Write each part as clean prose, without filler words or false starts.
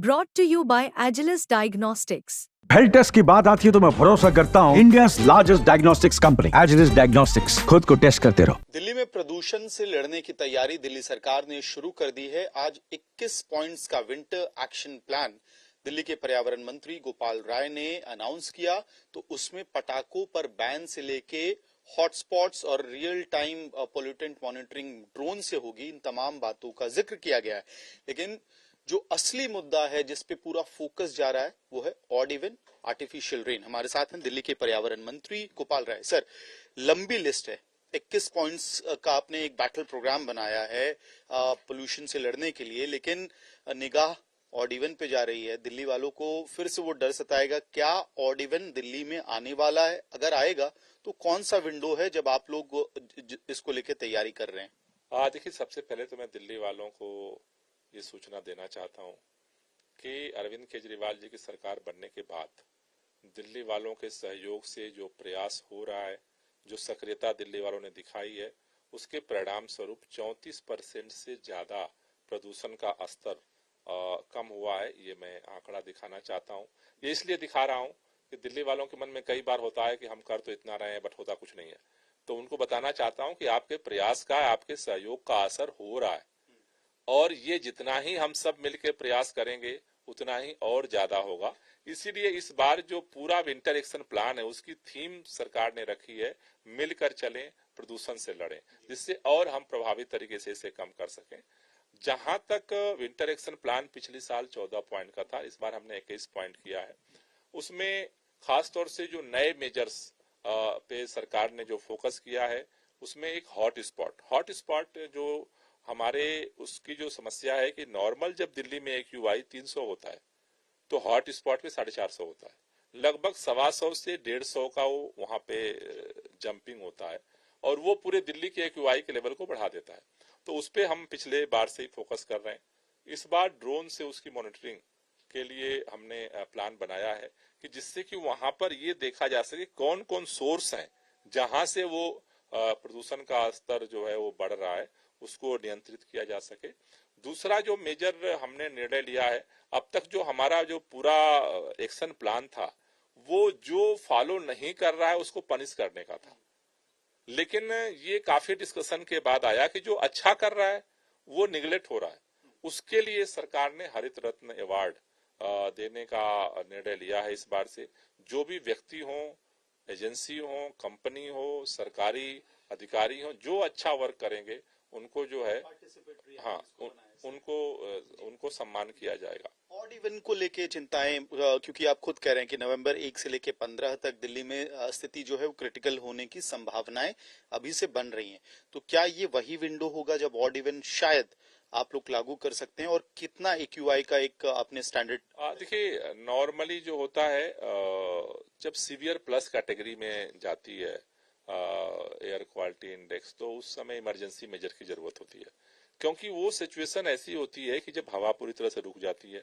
Brought to you by Agilus Diagnostics. Health test की बात आती है तो मैं भरोसा करता हूँ India largest diagnostics company Agilus diagnostics. खुद को टेस्ट करते रहो। दिल्ली में प्रदूषण से लड़ने की तैयारी दिल्ली सरकार ने शुरू कर दी है। आज 21 पॉइंट्स का विंटर एक्शन प्लान दिल्ली के पर्यावरण मंत्री गोपाल राय ने अनाउंस किया। तो उसमें पटाखों पर बैन से लेके हॉटस्पॉट्स और real time pollutant monitoring drone से होगी, इन तमाम बातों का जिक्र किया गया है। लेकिन जो असली मुद्दा है जिस पे पूरा फोकस जा रहा है वो है ऑड इवन आर्टिफिशियल रेन। हमारे साथ हैं दिल्ली के पर्यावरण मंत्री गोपाल राय। सर, लंबी लिस्ट है, 21 पॉइंट्स का आपने एक बैटल प्रोग्राम बनाया है पोल्यूशन से लड़ने के लिए, लेकिन निगाह ऑड इवन पे जा रही है। दिल्ली वालों को फिर से वो डर सताएगा, क्या ऑड इवन दिल्ली में आने वाला है? अगर आएगा तो कौन सा विंडो है जब आप लोग इसको लेके तैयारी कर रहे हैं? देखिए, सबसे पहले तो मैं दिल्ली वालों को ये सूचना देना चाहता हूँ कि अरविंद केजरीवाल जी की सरकार बनने के बाद दिल्ली वालों के सहयोग से जो प्रयास हो रहा है, जो सक्रियता दिल्ली वालों ने दिखाई है, उसके परिणाम स्वरूप 34% से ज्यादा प्रदूषण का स्तर कम हुआ है। ये मैं आंकड़ा दिखाना चाहता हूँ। ये इसलिए दिखा रहा हूँ कि दिल्ली वालों के मन में कई बार होता है कि हम कर तो इतना रहे हैं बट होता कुछ नहीं है। तो उनको बताना चाहता हूँ कि आपके प्रयास का, आपके सहयोग का असर हो रहा है, और ये जितना ही हम सब मिलकर प्रयास करेंगे उतना ही और ज्यादा होगा। इसीलिए इस बार जो पूरा विंटर एक्शन प्लान है उसकी थीम सरकार ने रखी है, मिलकर चलें, प्रदूषण से लड़ें, जिससे और हम प्रभावी तरीके से इसे कम कर सकें। जहां तक विंटर एक्शन प्लान पिछले साल 14 पॉइंट का था, इस बार हमने 21 पॉइंट किया है। उसमें खासतौर से जो नए मेजर्स पे सरकार ने जो फोकस किया है, उसमें एक हॉट स्पॉट जो हमारे उसकी जो समस्या है कि नॉर्मल जब दिल्ली में AQI 300 होता है तो हॉट स्पॉट पे 450 होता है। लगभग 125 से 150 का वो वहां पे जंपिंग होता है और वो पूरे दिल्ली के AQI के लेवल को बढ़ा देता है। तो उस पे हम पिछले बार से ही फोकस कर रहे हैं। इस बार ड्रोन से उसकी मॉनिटरिंग के लिए हमने प्लान बनाया है कि जिससे कि वहां पर ये देखा जा सके कौन कौन सोर्स हैं जहां से वो प्रदूषण का स्तर जो है वो बढ़ रहा है, उसको नियंत्रित किया जा सके। दूसरा जो मेजर हमने निर्णय लिया है, अब तक जो हमारा जो पूरा एक्शन प्लान था वो जो फॉलो नहीं कर रहा है उसको पनिश करने का था। लेकिन ये काफी डिस्कशन के बाद आया कि जो अच्छा कर रहा है वो निगलेक्ट हो रहा है। उसके लिए सरकार ने हरित रत्न अवार्ड देने का निर्णय लिया है इस बार से। जो भी व्यक्ति हो, एजेंसी हो, कंपनी हो, सरकारी अधिकारी हो, जो अच्छा वर्क करेंगे उनको जो है उनको सम्मान किया जाएगा। ऑड इवन को लेके चिंताएं, क्योंकि आप खुद कह रहे हैं कि नवंबर 1 से लेके 15 तक दिल्ली में स्थिति जो है वो क्रिटिकल होने की संभावनाएं अभी से बन रही हैं। तो क्या ये वही विंडो होगा जब ऑड इवन शायद आप लोग लागू कर सकते हैं? और कितना AQI का एक आपने स्टैंडर्ड? देखिए, नॉर्मली जो होता है जब सीवियर प्लस कैटेगरी में जाती है एयर क्वालिटी इंडेक्स, तो उस समय इमरजेंसी मेजर की जरूरत होती है, क्योंकि वो सिचुएशन ऐसी होती है कि जब हवा पूरी तरह से रुक जाती है,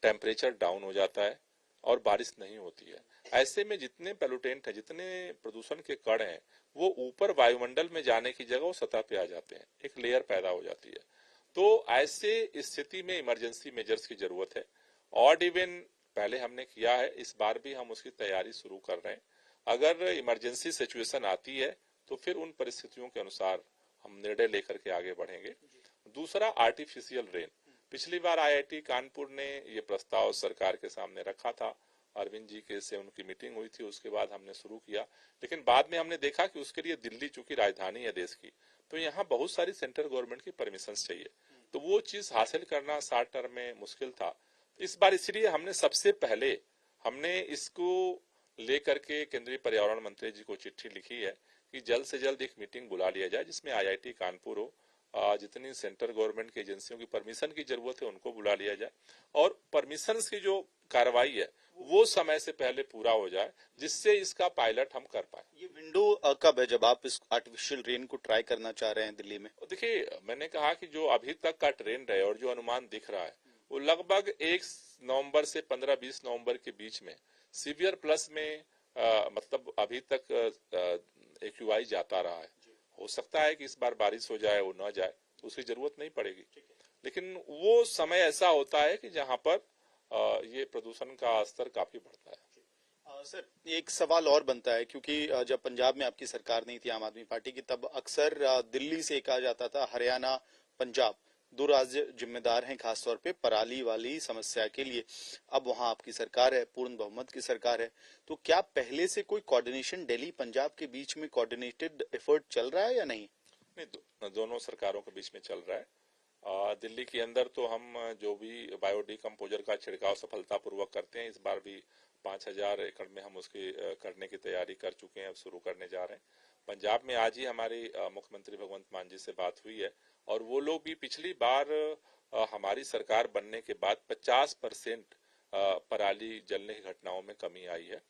टेम्परेचर डाउन हो जाता है और बारिश नहीं होती है। ऐसे में जितने पोल्यूटेंट है, जितने प्रदूषण के कण हैं, वो ऊपर वायुमंडल में जाने की जगह वो सतह पे आ जाते हैं, एक लेयर पैदा हो जाती है। तो ऐसे स्थिति में इमरजेंसी मेजर्स की जरूरत है। ऑड इवन पहले हमने किया है, इस बार भी हम उसकी तैयारी शुरू कर रहे हैं। अगर इमरजेंसी सिचुएशन आती है तो फिर उन परिस्थितियों के अनुसार हम निर्णय लेकर के आगे बढ़ेंगे। दूसरा, आर्टिफिशियल रेन। पिछली बार IIT कानपुर ने ये प्रस्ताव सरकार के सामने रखा था, अरविंद जी के से उनकी मीटिंग हुई थी, उसके बाद हमने शुरू किया। लेकिन बाद में हमने देखा कि उसके लिए दिल्ली चूंकि राजधानी है देश की, तो यहाँ बहुत सारी सेंट्रल गवर्नमेंट की परमिशन चाहिए, तो वो चीज हासिल करना शॉर्ट टर्म में मुश्किल था। इस बार इसलिए हमने सबसे पहले इसको लेकर के केंद्रीय पर्यावरण मंत्री जी को चिट्ठी लिखी है कि जल्द से जल्द एक मीटिंग बुला लिया जाए जिसमें IIT कानपुर हो, जितनी सेंट्रल गवर्नमेंट की एजेंसियों की परमिशन की जरूरत है उनको बुला लिया जाए, और परमिशन की जो कार्रवाई है वो समय से पहले पूरा हो जाए, जिससे इसका पायलट हम कर पाए। ये विंडो कब है जब आप इस आर्टिफिशियल रेन को ट्राई करना चाह रहे हैं दिल्ली में? देखिए, मैंने कहा कि जो अभी तक का ट्रेंड है और जो अनुमान दिख रहा है वो लगभग 1 नवंबर से 15-20 नवंबर के बीच में सीवियर प्लस में मतलब अभी तक AQI जाता रहा है। हो सकता है कि इस बार बारिश हो जाए, वो न जाए, तो उसकी जरूरत नहीं पड़ेगी। लेकिन वो समय ऐसा होता है कि जहां पर ये प्रदूषण का स्तर काफी बढ़ता है। सर एक सवाल और बनता है क्योंकि जब पंजाब में आपकी सरकार नहीं थी आम आदमी पार्टी की, तब अक्सर दिल्ली से कहा जाता था हरियाणा पंजाब दो राज्य जिम्मेदार हैं खासतौर पे पराली वाली समस्या के लिए। अब वहां आपकी सरकार है, पूर्ण बहुमत की सरकार है, तो क्या पहले से कोई कोऑर्डिनेशन दिल्ली पंजाब के बीच में कोऑर्डिनेटेड एफर्ट चल रहा है या नहीं? नहीं, दोनों सरकारों के बीच में चल रहा है। दिल्ली के अंदर तो हम जो भी बायोडिकम्पोजर का छिड़काव सफलतापूर्वक करते हैं, इस बार भी 5000 एकड़ में हम उसकी करने की तैयारी कर चुके हैं, अब शुरू करने जा रहे हैं। पंजाब में आज ही हमारी मुख्यमंत्री भगवंत मान जी से बात हुई है और वो लोग भी पिछली बार हमारी सरकार बनने के बाद 50% पराली जलने की घटनाओं में कमी आई है।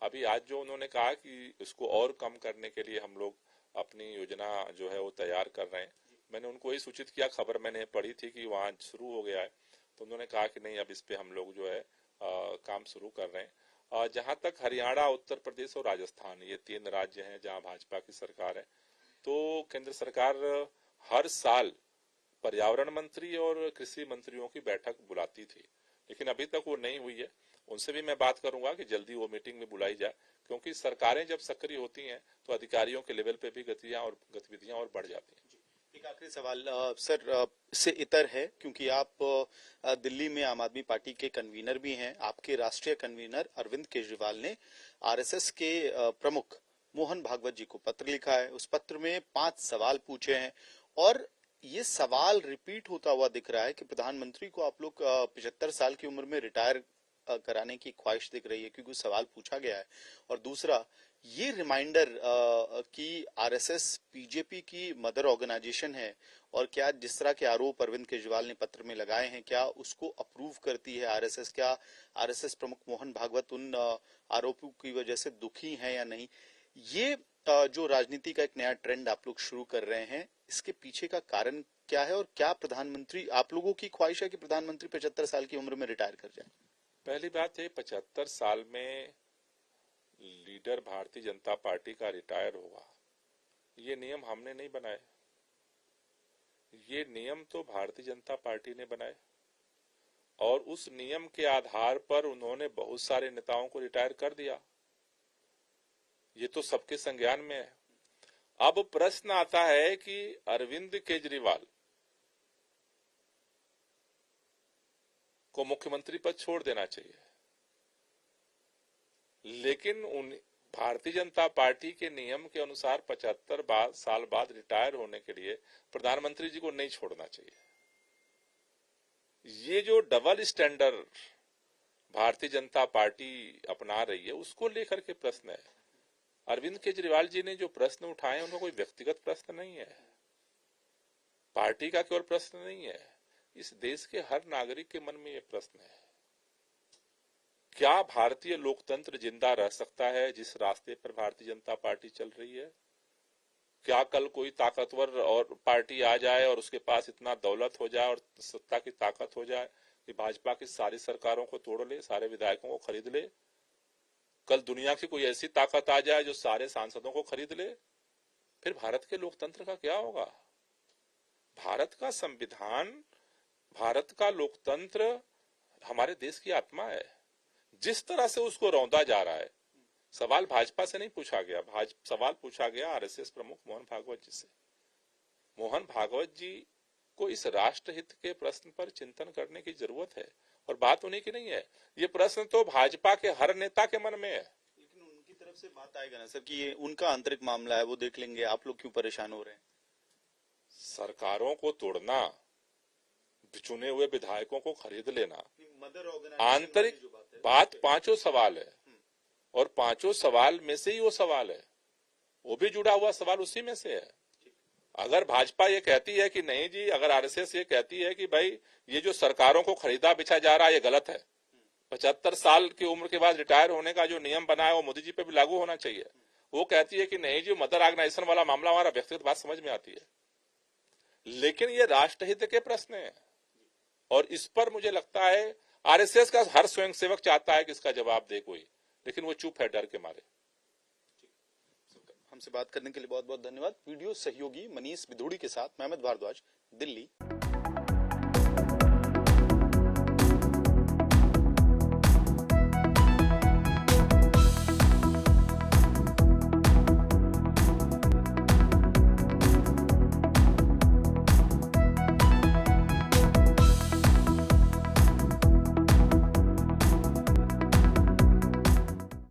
अभी आज जो उन्होंने कहा कि इसको और कम करने के लिए हम लोग अपनी योजना जो है वो तैयार कर रहे हैं। मैंने उनको ये सूचित किया, खबर मैंने पढ़ी थी कि वहाँ शुरू हो गया है, तो उन्होंने कहा कि नहीं, अब इस पे हम लोग जो है काम शुरू कर रहे हैं। जहां तक हरियाणा, उत्तर प्रदेश और राजस्थान, ये 3 राज्य हैं जहां भाजपा की सरकार है, तो केंद्र सरकार हर साल पर्यावरण मंत्री और कृषि मंत्रियों की बैठक बुलाती थी, लेकिन अभी तक वो नहीं हुई है। उनसे भी मैं बात करूंगा कि जल्दी वो मीटिंग में बुलाई जाए, क्योंकि सरकारें जब सक्रिय होती हैं तो अधिकारियों के लेवल पे भी गतिविधियां और बढ़ जाती हैं। एक आखिरी सवाल सर से इतर है, क्योंकि आप दिल्ली में आम आदमी पार्टी के कन्वीनर भी हैं। आपके राष्ट्रीय कन्वीनर अरविंद केजरीवाल ने आरएसएस के प्रमुख मोहन भागवत जी को पत्र लिखा है। उस पत्र में 5 सवाल पूछे हैं और ये सवाल रिपीट होता हुआ दिख रहा है कि प्रधानमंत्री को आप लोग 75 साल की उम्र में रिटायर कराने की ख्वाहिश दिख रही है, क्योंकि सवाल पूछा गया है। और दूसरा ये रिमाइंडर कि आरएसएस बीजेपी की मदर ऑर्गेनाइजेशन है और क्या जिस तरह के आरोप अरविंद केजरीवाल ने पत्र में लगाए हैं, क्या उसको अप्रूव करती है आरएसएस? क्या आरएसएस प्रमुख मोहन भागवत उन आरोपों की वजह से दुखी हैं या नहीं? ये जो राजनीति का एक नया ट्रेंड आप लोग शुरू कर रहे हैं, इसके पीछे का कारण क्या है और क्या प्रधानमंत्री, आप लोगों की ख्वाहिश है कि प्रधानमंत्री 75 साल की उम्र में रिटायर कर जाए? पहली बात है, 75 साल में लीडर भारतीय जनता पार्टी का रिटायर होगा, ये नियम हमने नहीं बनाए, ये नियम तो भारतीय जनता पार्टी ने बनाए और उस नियम के आधार पर उन्होंने बहुत सारे नेताओं को रिटायर कर दिया। ये तो सबके संज्ञान में है। अब प्रश्न आता है कि अरविंद केजरीवाल को मुख्यमंत्री पद छोड़ देना चाहिए, लेकिन भारतीय जनता पार्टी के नियम के अनुसार 75 साल बाद रिटायर होने के लिए प्रधानमंत्री जी को नहीं छोड़ना चाहिए। ये जो double standard Bharatiya Janata party अपना रही है, उसको लेकर के प्रश्न है। अरविंद केजरीवाल जी ने जो प्रश्न उठाए, उनका कोई व्यक्तिगत प्रश्न नहीं है, पार्टी का केवल प्रश्न नहीं है, इस देश के हर नागरिक के मन में ये प्रश्न है। क्या भारतीय लोकतंत्र जिंदा रह सकता है जिस रास्ते पर भारतीय जनता पार्टी चल रही है? क्या कल कोई ताकतवर और पार्टी आ जाए और उसके पास इतना दौलत हो जाए और सत्ता की ताकत हो जाए कि भाजपा की सारी सरकारों को तोड़ ले, सारे विधायकों को खरीद ले? कल दुनिया की कोई ऐसी ताकत आ जाए जो सारे सांसदों को खरीद ले? फिर भारत के लोकतंत्र का क्या होगा? भारत का संविधान, भारत का लोकतंत्र हमारे देश की आत्मा है। जिस तरह से उसको रौंदा जा रहा है, सवाल भाजपा से नहीं पूछा गया, सवाल पूछा गया आरएसएस प्रमुख मोहन भागवत जी से। मोहन भागवत जी को इस राष्ट्रहित के प्रश्न पर चिंतन करने की जरूरत है और बात उन्हीं की नहीं है। ये प्रश्न तो भाजपा के हर नेता के मन में है। लेकिन उनकी तरफ से बात आएगा ना सर कि ये उनका आंतरिक मामला है, वो देख लेंगे, आप लोग क्यों परेशान हो रहे हैं? सरकारों को तोड़ना, चुने हुए विधायकों को खरीद लेना, आंतरिक बात 5 सवाल है और 5 सवाल में से ही वो सवाल है, वो भी जुड़ा हुआ सवाल उसी में से है। अगर भाजपा ये कहती है कि नहीं जी, अगर आरएसएस ये कहती है कि भाई ये जो सरकारों को खरीदा बेचा जा रहा है ये गलत है, 75 साल की उम्र के बाद रिटायर होने का जो नियम बना है वो मोदी जी पे भी लागू होना चाहिए। वो कहती है कि नहीं जी, मदर ऑर्गेनाइजेशन वाला मामला हमारा व्यक्तिगत बात समझ में आती है, लेकिन ये राष्ट्रहित के प्रश्न है और इस पर मुझे लगता है आरएसएस का हर स्वयंसेवक चाहता है कि इसका जवाब दे कोई, लेकिन वो चुप है डर के मारे। हमसे बात करने के लिए बहुत बहुत धन्यवाद। वीडियो सहयोगी मनीष बिधूड़ी के साथ मैं अहमद भारद्वाज, दिल्ली।